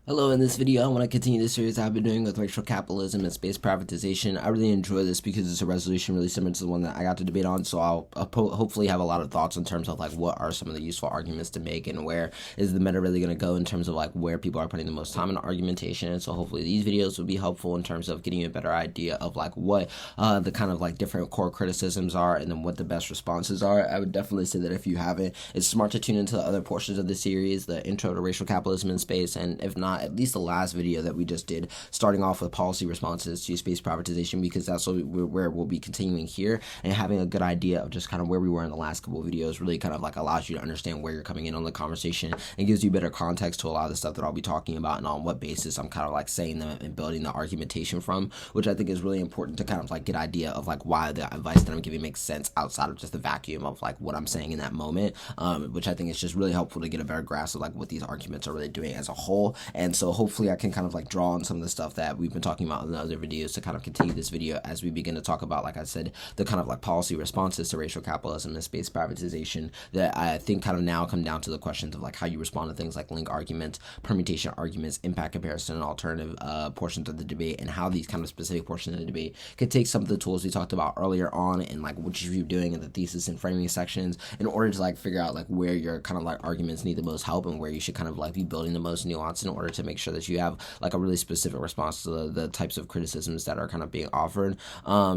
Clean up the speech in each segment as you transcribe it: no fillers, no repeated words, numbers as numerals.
Hello, in this video I want to continue the series I've been doing with racial capitalism and space privatization. I really enjoy this because it's a resolution really similar to the one that I got to debate on, so I'll hopefully have a lot of thoughts in terms of like what are some of the useful arguments to make and where is the meta really going to go in terms of like where people are putting the most time in argumentation. And so hopefully these videos will be helpful in terms of getting you a better idea of like what the kind of like different core criticisms are and then what the best responses are. I would definitely say that if you haven't, it's smart to tune into the other portions of the series, the intro to racial capitalism in space, and if not, at least the last video that we just did, starting off with policy responses to space privatization, because that's where we'll be continuing here, and having a good idea of just kind of where we were in the last couple of videos really kind of like allows you to understand where you're coming in on the conversation and gives you better context to a lot of the stuff that I'll be talking about and on what basis I'm kind of like saying them and building the argumentation from, which I think is really important to kind of like get idea of like why the advice that I'm giving makes sense outside of just the vacuum of like what I'm saying in that moment, which I think is just really helpful to get a better grasp of like what these arguments are really doing as a whole. And so hopefully I can kind of like draw on some of the stuff that we've been talking about in the other videos to kind of continue this video as we begin to talk about, like I said, the kind of like policy responses to racial capitalism and space privatization that I think kind of now come down to the questions of like how you respond to things like link arguments, permutation arguments, impact comparison, and alternative portions of the debate, and how these kind of specific portions of the debate could take some of the tools we talked about earlier on and like what you should be doing in the thesis and framing sections in order to like figure out like where your kind of like arguments need the most help and where you should kind of like be building the most nuance in order to make sure that you have like a really specific response to the types of criticisms that are kind of being offered.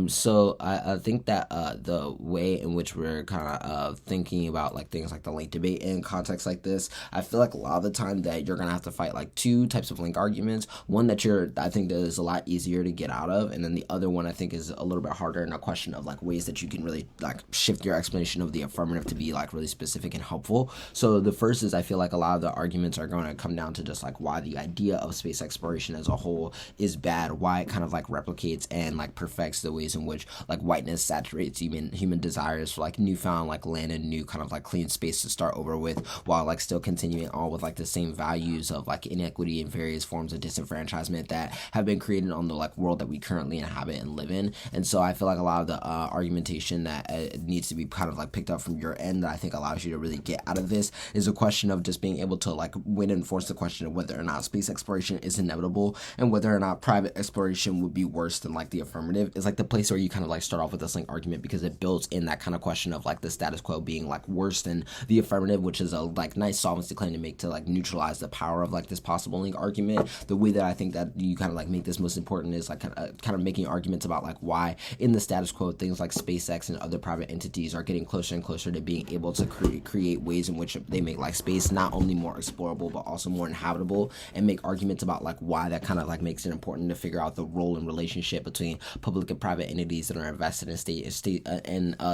So I think that the way in which we're kind of thinking about like things like the link debate in contexts like this, I feel like a lot of the time that you're gonna have to fight like two types of link arguments. One that I think that is a lot easier to get out of, and then the other one I think is a little bit harder, in a question of like ways that you can really like shift your explanation of the affirmative to be like really specific and helpful. So the first is I feel like a lot of the arguments are going to come down to just like why the idea of space exploration as a whole is bad, why it kind of like replicates and like perfects the ways in which like whiteness saturates human desires for like newfound like land and new kind of like clean space to start over with, while like still continuing on with like the same values of like inequity and various forms of disenfranchisement that have been created on the like world that we currently inhabit and live in. And so I feel like a lot of the argumentation that needs to be kind of like picked up from your end that I think allows you to really get out of this is a question of just being able to like win and force the question of whether or not space exploration is inevitable and whether or not private exploration would be worse than like the affirmative. Is like the place where you kind of like start off with this link argument, because it builds in that kind of question of like the status quo being like worse than the affirmative, which is a like nice solvency claim to make to like neutralize the power of like this possible link argument. The way that I think that you kind of like make this most important is like kind of making arguments about like why in the status quo things like SpaceX and other private entities are getting closer and closer to being able to create ways in which they make like space not only more explorable but also more inhabitable, and make arguments about like why that kind of like makes it important to figure out the role and relationship between public and private entities that are invested in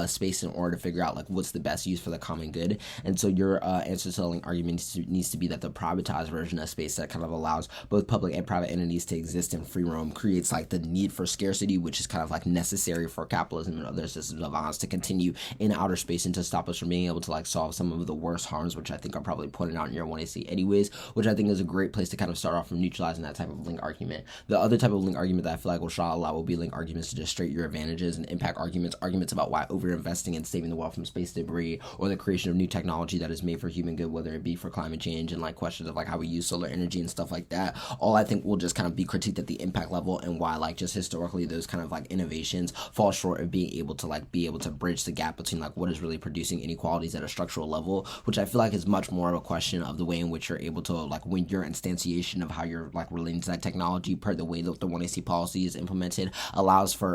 space in order to figure out like what's the best use for the common good. And so your answer to the link argument needs to be that the privatized version of space that kind of allows both public and private entities to exist in free roam creates like the need for scarcity, which is kind of like necessary for capitalism and other systems of violence to continue in outer space and to stop us from being able to like solve some of the worst harms, which I think are probably pointed out in your 1AC anyways, which I think is a great place to kind of start off from neutralizing that type of link argument. The other type of link argument that I feel like will shot a lot will be link arguments to just straight your advantages, and impact arguments about why overinvesting and saving the world from space debris or the creation of new technology that is made for human good, whether it be for climate change and like questions of like how we use solar energy and stuff like that, all I think will just kind of be critiqued at the impact level, and why like just historically those kind of like innovations fall short of being able to bridge the gap between like what is really producing inequalities at a structural level, which I feel like is much more of a question of the way in which you're able to like when your instantiation of how you're like relating to that technology per the way that the 1AC policy is implemented allows for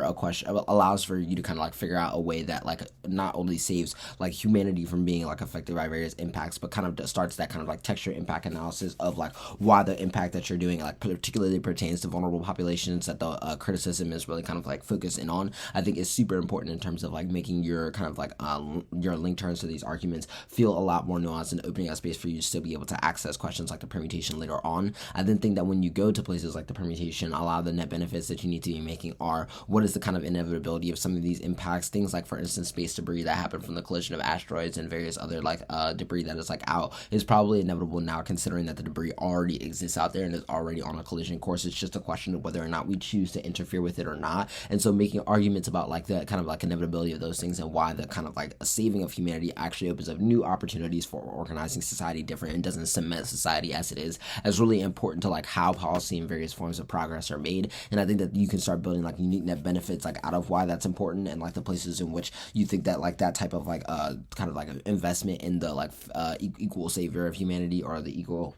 you to kind of like figure out a way that like not only saves like humanity from being like affected by various impacts, but kind of starts that kind of like texture impact analysis of like why the impact that you're doing like particularly pertains to vulnerable populations that the criticism is really kind of like focusing on. I think is super important in terms of like making your kind of like your link terms to these arguments feel a lot more nuanced and opening up space for you to still be able to access questions like the permutation later on. I then think that when you go to places like the permutation, a lot of the net benefits that you need to be making are what is the kind of inevitability of some of these impacts, things like for instance space debris that happen from the collision of asteroids and various other like debris that is like out is probably inevitable now, considering that the debris already exists out there and is already on a collision course. It's just a question of whether or not we choose to interfere with it or not. And so making arguments about like the kind of like inevitability of those things and why the kind of like a saving of humanity actually opens up new opportunities for organizing society different and doesn't cement society as it is as really important to like how policy and various forms of progress are made. And I think that you can start building like unique net benefits like out of why that's important, and like the places in which you think that like that type of like kind of like an investment in the like equal savior of humanity, or the equal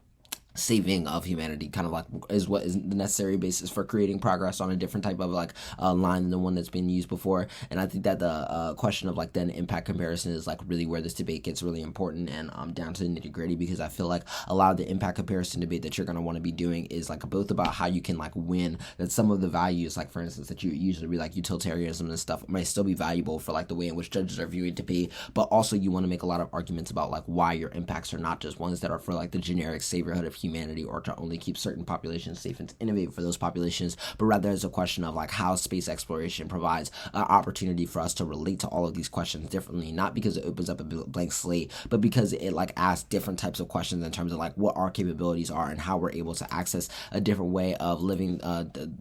saving of humanity kind of like is what is the necessary basis for creating progress on a different type of like line than the one that's been used before. And I think that the question of like then impact comparison is like really where this debate gets really important and down to the nitty gritty, because I feel like a lot of the impact comparison debate that you're going to want to be doing is like both about how you can like win that some of the values, like for instance that you usually be like utilitarianism and stuff, might still be valuable for like the way in which judges are viewing debate, but also you want to make a lot of arguments about like why your impacts are not just ones that are for like the generic saviorhood of humanity, or to only keep certain populations safe and to innovate for those populations, but rather as a question of like how space exploration provides an opportunity for us to relate to all of these questions differently, not because it opens up a blank slate, but because it like asks different types of questions in terms of like what our capabilities are and how we're able to access a different way of living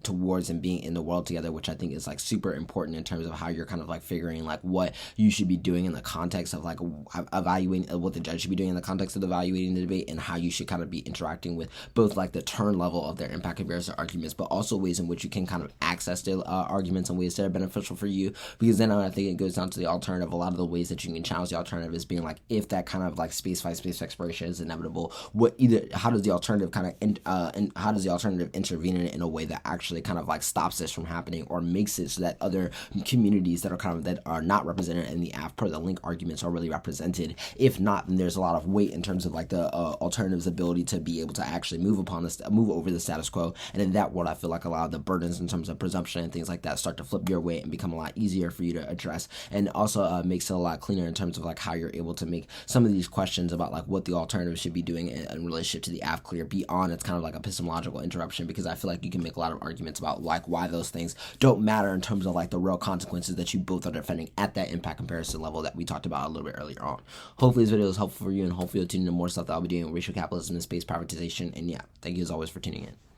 towards and being in the world together, which I think is like super important in terms of how you're kind of like figuring like what you should be doing in the context of like evaluating what the judge should be doing in the context of evaluating the debate, and how you should kind of be interacting with both like the turn level of their impact comparison arguments, but also ways in which you can kind of access their arguments in ways that are beneficial for you. Because then I think it goes down to the alternative. A lot of the ways that you can challenge the alternative is being like, if that kind of like space exploration is inevitable, how does the alternative kind of how does the alternative intervene in a way that actually kind of like stops this from happening, or makes it so that other communities that are kind of that are not represented in the per the link arguments are really represented. If not, then there's a lot of weight in terms of like the alternative's ability to be able to actually move over the status quo. And in that world, I feel like a lot of the burdens in terms of presumption and things like that start to flip your way and become a lot easier for you to address, and also makes it a lot cleaner in terms of like how you're able to make some of these questions about like what the alternative should be doing in relationship to the clear beyond it's kind of like epistemological interruption, because I feel like you can make a lot of arguments about like why those things don't matter in terms of like the real consequences that you both are defending at that impact comparison level that we talked about a little bit earlier on. Hopefully this video is helpful for you, and hopefully you'll tune into more stuff that I'll be doing with racial capitalism and space privatization. And yeah, thank you as always for tuning in.